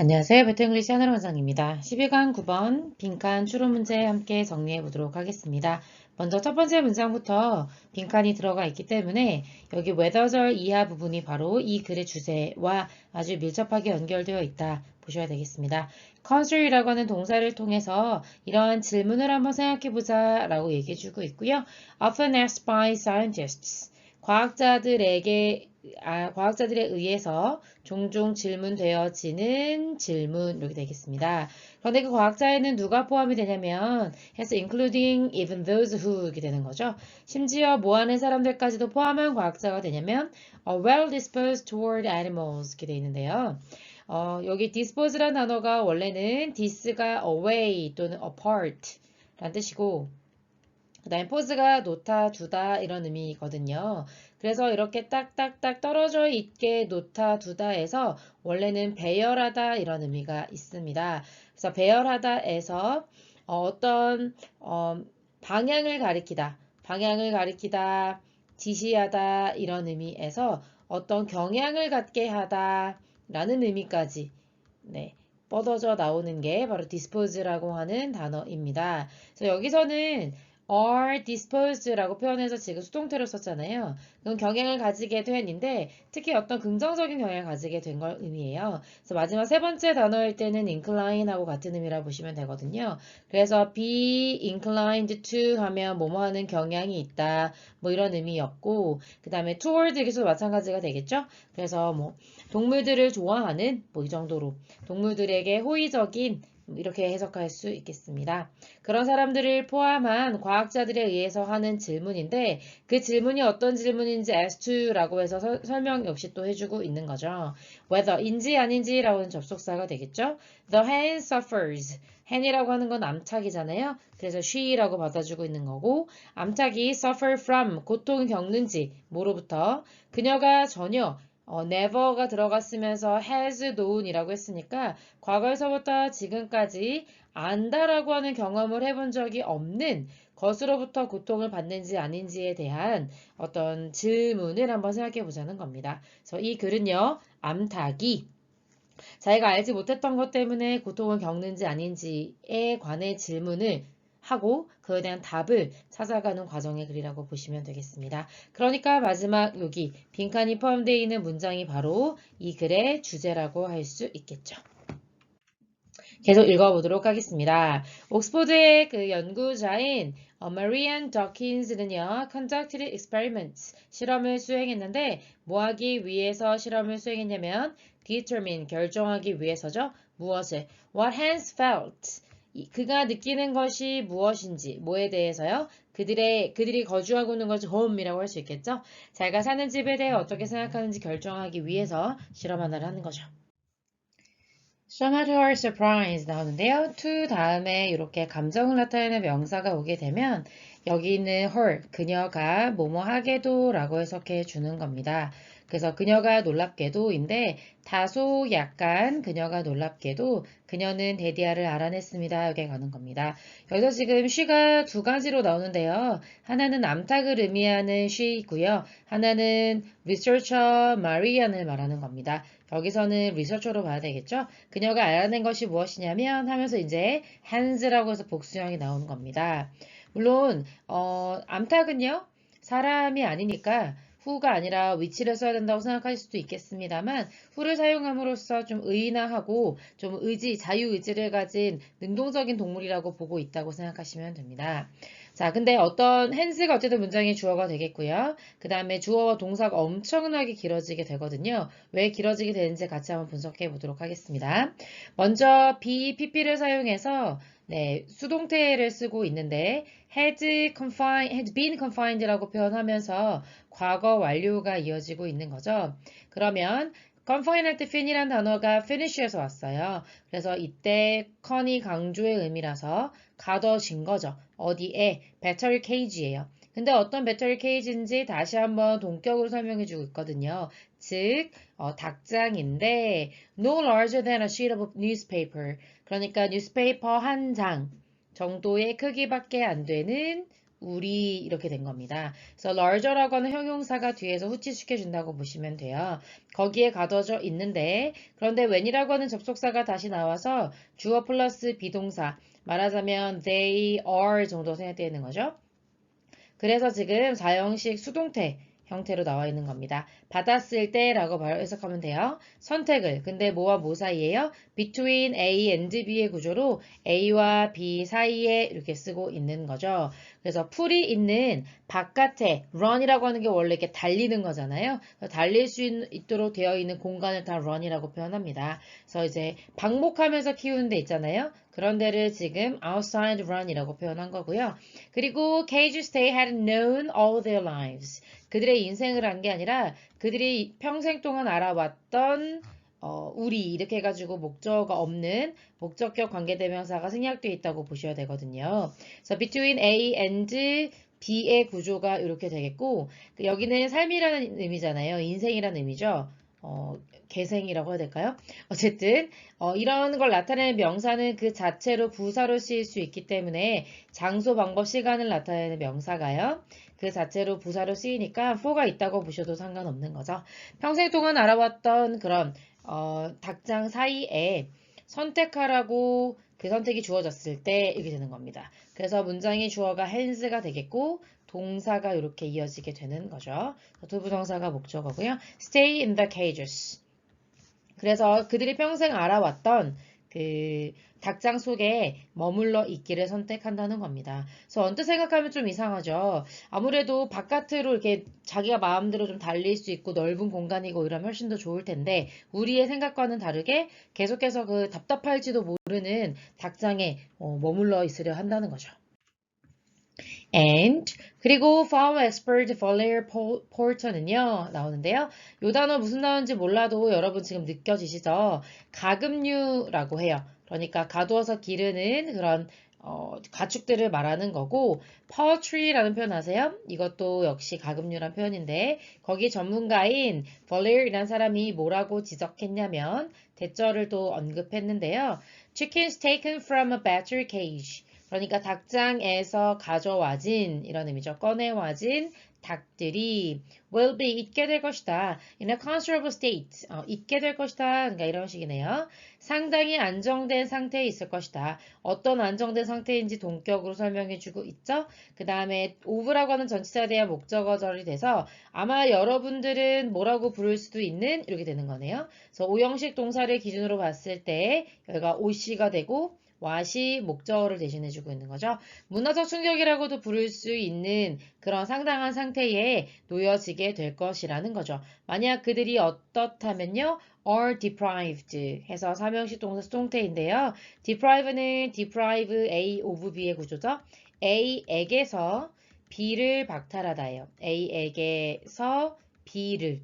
안녕하세요. 배틀잉글리시 하늘 원장입니다. 12강 9번 빈칸 추론 문제 함께 정리해 보도록 하겠습니다. 먼저 첫 번째 문장부터 빈칸이 들어가 있기 때문에 여기 whether절 이하 부분이 바로 이 글의 주제와 아주 밀접하게 연결되어 있다 보셔야 되겠습니다. consider이라고 하는 동사를 통해서 이러한 질문을 한번 생각해 보자 라고 얘기해 주고 있고요. often asked by scientists. 과학자들에 의해서 종종 질문되어지는 질문 이렇게 되겠습니다. 그런데 그 과학자에는 누가 포함이 되냐면 has including even those who 이렇게 되는 거죠. 심지어 뭐 하는 사람들까지도 포함한 과학자가 되냐면 well disposed toward animals 이렇게 돼 있는데요. 여기 dispose라는 단어가 원래는 dis가 away 또는 apart 라는 뜻이고 그 다음에 포즈가 놓다, 두다 이런 의미거든요. 그래서 이렇게 딱딱딱 떨어져 있게 놓다, 두다 해서 원래는 배열하다 이런 의미가 있습니다. 그래서 배열하다에서 어떤 방향을 가리키다, 지시하다 이런 의미에서 어떤 경향을 갖게 하다 라는 의미까지 네, 뻗어져 나오는 게 바로 dispose라고 하는 단어입니다. 그래서 여기서는 are disposed라고 표현해서 지금 수동태로 썼잖아요. 그럼 경향을 가지게 된인데 특히 어떤 긍정적인 경향을 가지게 된 걸 의미해요. 그래서 마지막 세 번째 단어일 때는 incline하고 같은 의미라 보시면 되거든요. 그래서 be inclined to 하면 뭐뭐 하는 경향이 있다. 뭐 이런 의미였고 그 다음에 toward 여기서도 마찬가지가 되겠죠. 그래서 뭐 동물들을 좋아하는 뭐 이 정도로 동물들에게 호의적인 이렇게 해석할 수 있겠습니다. 그런 사람들을 포함한 과학자들에 의해서 하는 질문인데 그 질문이 어떤 질문인지 as to라고 해서 설명 역시 또 해주고 있는 거죠. whether인지 아닌지라고는 접속사가 되겠죠. The hen suffers. hen이라고 하는 건 암탉이잖아요. 그래서 she라고 받아주고 있는 거고 암탉이 suffer from 고통을 겪는지 뭐로부터 그녀가 전혀 never가 들어갔으면서 has known이라고 했으니까 과거에서부터 지금까지 안다라고 하는 경험을 해본 적이 없는 것으로부터 고통을 받는지 아닌지에 대한 어떤 질문을 한번 생각해 보자는 겁니다. 그래서 이 글은요, 암탉이 자기가 알지 못했던 것 때문에 고통을 겪는지 아닌지에 관해 질문을 하고 그에 대한 답을 찾아가는 과정의 글이라고 보시면 되겠습니다. 그러니까 마지막 여기 빈칸이 포함되어 있는 문장이 바로 이 글의 주제라고 할 수 있겠죠. 계속 읽어보도록 하겠습니다. 옥스포드의 그 연구자인 마리안 더킨스는요, conducted experiments, 실험을 수행했는데 뭐 하기 위해서 실험을 수행했냐면 determine, 결정하기 위해서죠. 무엇을? What Hans felt, 그가 느끼는 것이 무엇인지, 뭐에 대해서요? 그들이 거주하고 있는 것을 home이라고 할 수 있겠죠? 자기가 사는 집에 대해 어떻게 생각하는지 결정하기 위해서 실험 하나를 하는 거죠. Somewhat her surprise 나오는데요. to 다음에 이렇게 감정을 나타내는 명사가 오게 되면 여기 있는 her, 그녀가 뭐뭐 하게도 라고 해석해 주는 겁니다. 그래서 그녀가 놀랍게도인데 다소 약간 그녀가 놀랍게도 그녀는 데디아를 알아냈습니다. 여기에 가는 겁니다. 여기서 지금 she가 두 가지로 나오는데요. 하나는 암탉을 의미하는 she이고요. 하나는 researcher 마리안을 말하는 겁니다. 여기서는 리서처로 봐야 되겠죠? 그녀가 알아낸 것이 무엇이냐면 하면서 이제 hands라고 해서 복수형이 나오는 겁니다. 물론 암탉은요. 사람이 아니니까 who가 아니라 which를 써야 된다고 생각하실 수도 있겠습니다만 who를 사용함으로써 좀 의인화하고 좀 자유의지를 가진 능동적인 동물이라고 보고 있다고 생각하시면 됩니다. 자, 근데 어떤 hands가 어쨌든 문장의 주어가 되겠고요. 그 다음에 주어와 동사가 엄청나게 길어지게 되거든요. 왜 길어지게 되는지 같이 한번 분석해 보도록 하겠습니다. 먼저 be, pp를 사용해서 네, 수동태를 쓰고 있는데 had been confined라고 표현하면서 과거 완료가 이어지고 있는 거죠. 그러면 confine 할 때 fin이라는 단어가 finish에서 왔어요. 그래서 이때 con이 강조의 의미라서 가둬진 거죠. 어디에? battery cage예요. 근데 어떤 배터리 케이지인지 다시 한번 동격으로 설명해 주고 있거든요. 즉, 닭장인데 no larger than a sheet of newspaper. 그러니까 뉴스페이퍼 한 장 정도의 크기밖에 안 되는 우리 이렇게 된 겁니다. 그래서 larger라고 하는 형용사가 뒤에서 후치시켜준다고 보시면 돼요. 거기에 가둬져 있는데 그런데 when이라고 하는 접속사가 다시 나와서 주어 플러스 비동사 말하자면 they are 정도 생각되는 거죠. 그래서 지금 사형식 수동태 형태로 나와 있는 겁니다. 받았을 때라고 바로 해석하면 돼요. 선택을. 근데 뭐와 뭐 사이에요? between A and B의 구조로 A와 B 사이에 이렇게 쓰고 있는 거죠. 그래서 풀이 있는 바깥에 run이라고 하는 게 원래 이렇게 달리는 거잖아요. 달릴 수 있도록 되어 있는 공간을 다 run이라고 표현합니다. 그래서 이제 방목하면서 키우는 데 있잖아요. 그런 데를 지금 outside run이라고 표현한 거고요. 그리고 cages they had known all their lives. 그들의 인생을 한 게 아니라 그들이 평생 동안 알아왔던 우리 이렇게 해가지고 목적어가 없는 목적격 관계대명사가 생략되어 있다고 보셔야 되거든요. 그래서 between A and B의 구조가 이렇게 되겠고 여기는 삶이라는 의미잖아요. 인생이라는 의미죠. 개생이라고 해야 될까요? 어쨌든 이런 걸 나타내는 명사는 그 자체로 부사로 쓰일 수 있기 때문에 장소, 방법, 시간을 나타내는 명사가요. 그 자체로 부사로 쓰이니까 for가 있다고 보셔도 상관없는 거죠. 평생 동안 알아왔던 그런 닭장 사이에 선택하라고 그 선택이 주어졌을 때 이렇게 되는 겁니다. 그래서 문장의 주어가 hands가 되겠고 동사가 이렇게 이어지게 되는 거죠. 두부정사가 목적어고요. Stay in the cages. 그래서 그들이 평생 알아왔던 그 닭장 속에 머물러 있기를 선택한다는 겁니다. 그래서 언뜻 생각하면 좀 이상하죠. 아무래도 바깥으로 이렇게 자기가 마음대로 좀 달릴 수 있고 넓은 공간이고 이러면 훨씬 더 좋을 텐데 우리의 생각과는 다르게 계속해서 그 답답할지도 모르는 닭장에 머물러 있으려 한다는 거죠. and 그리고 farm expert Valerie Porter는요 나오는데요. 요 단어 무슨 단어인지 몰라도 여러분 지금 느껴지시죠? 가금류라고 해요. 그러니까 가두어서 기르는 그런 가축들을 말하는 거고 poultry라는 표현 아세요? 이것도 역시 가금류란 표현인데 거기 전문가인 Valerie라는 사람이 뭐라고 지적했냐면 대절을 또 언급했는데요. Chickens taken from a battery cage. 그러니까 닭장에서 가져와진 이런 의미죠. 꺼내와진 닭들이 will be 있게 될 것이다. in a conservable state. 있게 될 것이다. 그러니까 이런 식이네요. 상당히 안정된 상태에 있을 것이다. 어떤 안정된 상태인지 동격으로 설명해주고 있죠. 그 다음에 of라고 하는 전치사에 대한 목적어절이 돼서 아마 여러분들은 뭐라고 부를 수도 있는 이렇게 되는 거네요. 그래서 오형식 동사를 기준으로 봤을 때 여기가 OC가 되고 what이 목적어를 대신해주고 있는 거죠. 문화적 충격이라고도 부를 수 있는 그런 상당한 상태에 놓여지게 될 것이라는 거죠. 만약 그들이 어떻다면요. are deprived 해서 삼형식 동사 수동태인데요. deprive는 deprive A of B의 구조죠. A에게서 B를 박탈하다예요. A에게서 B를.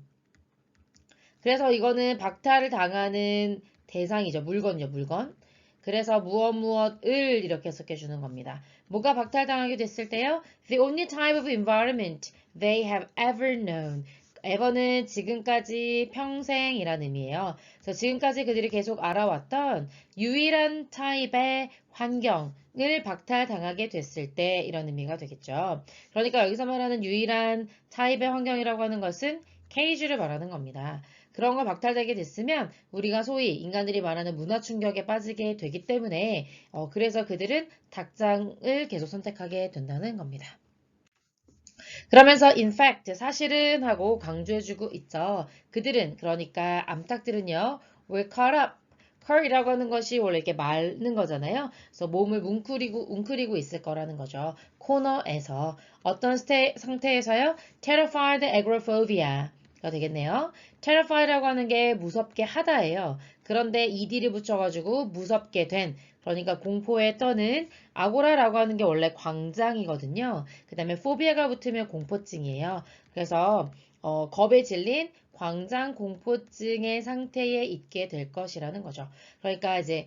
그래서 이거는 박탈을 당하는 대상이죠. 물건이죠. 물건. 그래서 무엇을 이렇게 해석해 주는 겁니다. 뭐가 박탈당하게 됐을 때요? The only type of environment they have ever known. ever는 지금까지 평생이라는 의미예요. 그래서 지금까지 그들이 계속 알아왔던 유일한 타입의 환경을 박탈당하게 됐을 때 이런 의미가 되겠죠. 그러니까 여기서 말하는 유일한 타입의 환경이라고 하는 것은 케이지를 말하는 겁니다. 그런 걸 박탈되게 됐으면 우리가 소위 인간들이 말하는 문화 충격에 빠지게 되기 때문에 그래서 그들은 닭장을 계속 선택하게 된다는 겁니다. 그러면서 in fact 사실은 하고 강조해주고 있죠. 그들은 그러니까 암탉들은요 were caught up. cur이라고 하는 것이 원래 이렇게 마는 거잖아요. 그래서 몸을 웅크리고 있을 거라는 거죠. 코너에서 어떤 상태에서요? terrified agoraphobia. 가 되겠네요. terrify라고 하는 게 무섭게 하다예요. 그런데 ed를 붙여가지고 무섭게 된 그러니까 공포에 떠는 아고라라고 하는 게 원래 광장이거든요. 그 다음에 포비아가 붙으면 공포증이에요. 그래서 겁에 질린 광장 공포증의 상태에 있게 될 것이라는 거죠. 그러니까 이제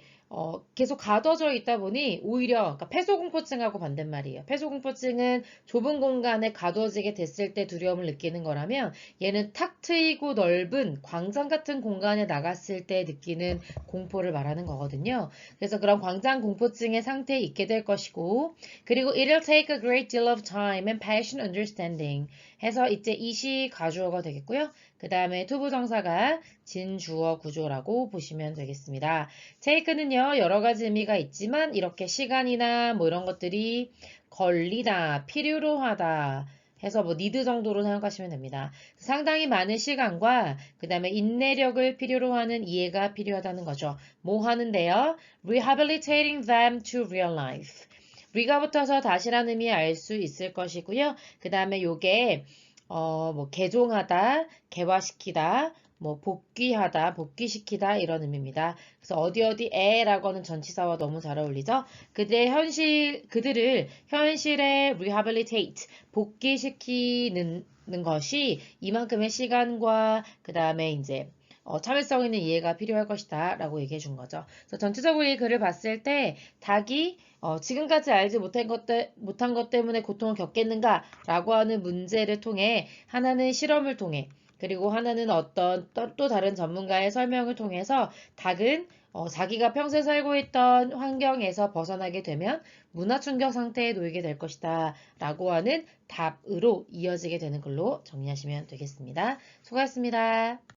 계속 가둬져 있다 보니 오히려 그러니까 폐소공포증하고 반대말이에요. 폐소공포증은 좁은 공간에 가둬지게 됐을 때 두려움을 느끼는 거라면 얘는 탁 트이고 넓은 광장 같은 공간에 나갔을 때 느끼는 공포를 말하는 거거든요. 그래서 그런 광장 공포증의 상태에 있게 될 것이고 그리고 it'll take a great deal of time and patient understanding 해서 이제 이시 가주어가 되겠고요. 그 다음에 투부정사가 진주어 구조라고 보시면 되겠습니다. take는요, 여러 가지 의미가 있지만 이렇게 시간이나 뭐 이런 것들이 걸리다, 필요로 하다 해서 뭐 need 정도로 생각하시면 됩니다. 상당히 많은 시간과 그 다음에 인내력을 필요로 하는 이해가 필요하다는 거죠. 뭐 하는데요? rehabilitating them to real life. re가 붙어서 다시라는 의미 알 수 있을 것이고요. 그 다음에 요게 뭐 개종하다, 개화시키다, 뭐 복귀하다, 복귀시키다 이런 의미입니다. 그래서 어디 어디에라고 하는 전치사와 너무 잘 어울리죠? 그들을 현실에 rehabilitate, 복귀시키는 것이 이만큼의 시간과 그 다음에 이제 참을성 있는 이해가 필요할 것이다 라고 얘기해 준 거죠. 그래서 전체적으로 이 글을 봤을 때 닭이 지금까지 알지 못한 것 때문에 고통을 겪겠는가 라고 하는 문제를 통해 하나는 실험을 통해 그리고 하나는 어떤 또 다른 전문가의 설명을 통해서 닭은 자기가 평소에 살고 있던 환경에서 벗어나게 되면 문화 충격 상태에 놓이게 될 것이다 라고 하는 답으로 이어지게 되는 걸로 정리하시면 되겠습니다. 수고하셨습니다.